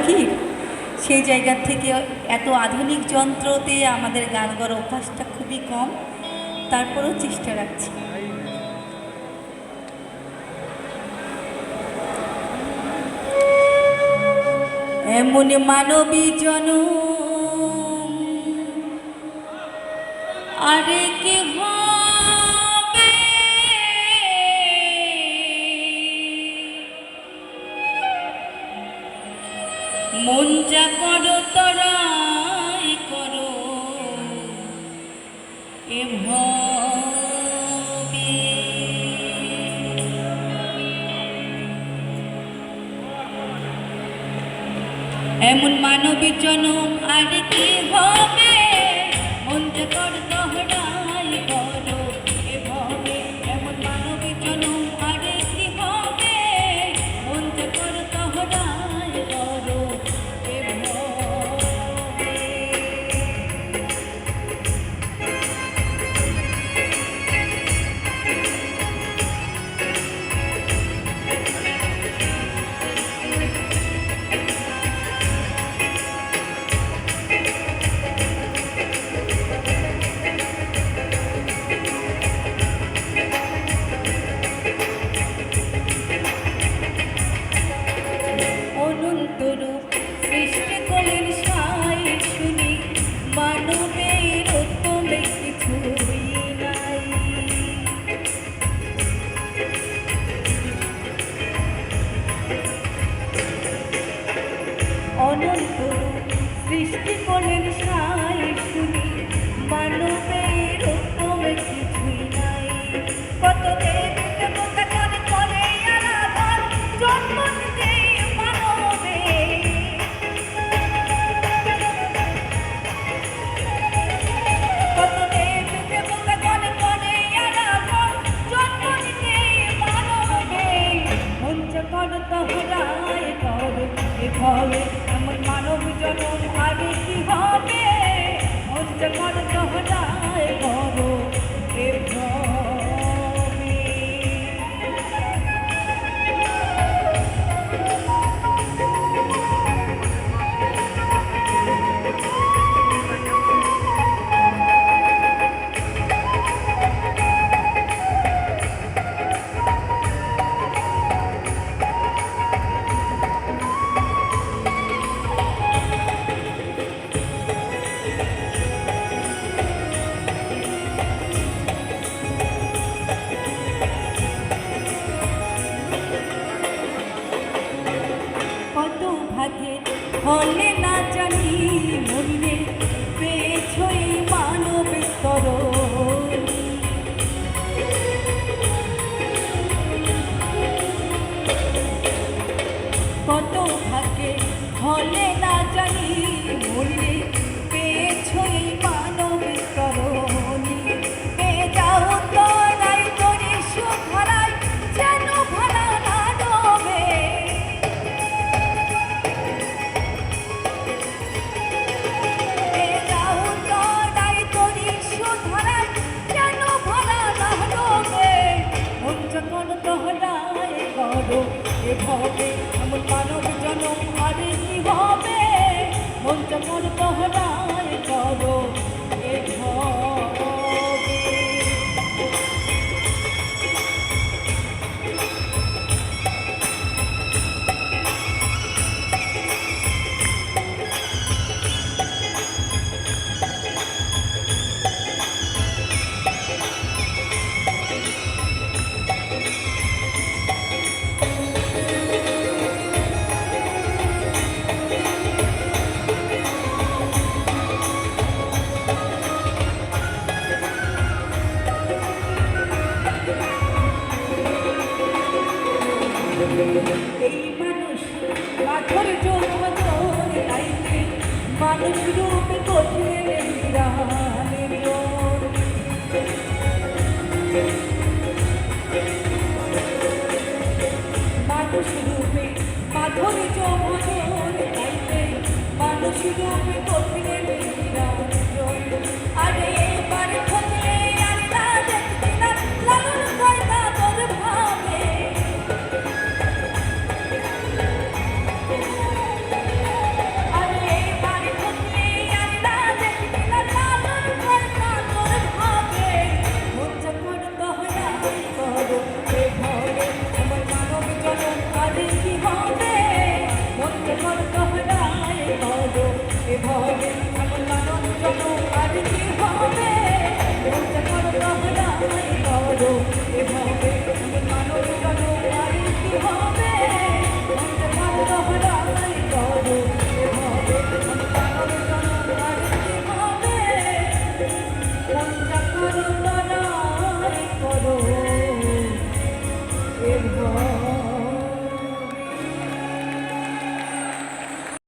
গভীর, সেই জায়গা থেকে এত আধুনিক যন্ত্রতে আমাদের গান গাওয়ার অভ্যাসটা খুবই কম, তারপরেও চেষ্টা রাখছি। এমন মানবী জনম আরে কি হবে, মন যা করো তরাই করো এ ভবে। এমন মানবী জনম আর কি হবে, মন যা করো তরাই করো এ ভবে। এমন মানবী জনম আর কি হবে, মন যা করো তরাই করো এ ভবে। অনন্তরূপ সৃষ্টি করলেন সাই শুনি, মানবের উত্তমে কিছুই নাই। অনন্তরূপ সৃষ্টি করলেন সাই শুনি, মানবের উত্তমে কিছুই নাই। কত দেবকে কথা করে করে আরাধন, জন্ম নিতে মানবে। কত দেবকে কথা করে করে আরাধন, জন্ম নিতে মানবে। মন যা করো তহরাই করো এ ভবে। এমন মানব জনম আরে কি হবে, মন যা করো তহরাই করো এ ভবে। কত ভাগে হলে না জানি মরিলে পেছই মানব তরণী। কত ভাগে হলে না জানি মরিলে পেছই মানব তরণী। পেয়ে যাও তরাই তরে সুধারাই যেন ভাড়া না ডোবে। ভবে এমন মানব জনম আরে কি হবে, মন যা করো তহরাই করো এ ভবে। এই মানুষ পাথর যৌবন লাইতে, মানুষ রূপে কঠিন বিরানের জোর। মানুষ রূপে পাথর যৌবন লাইতে, মানুষ রূপে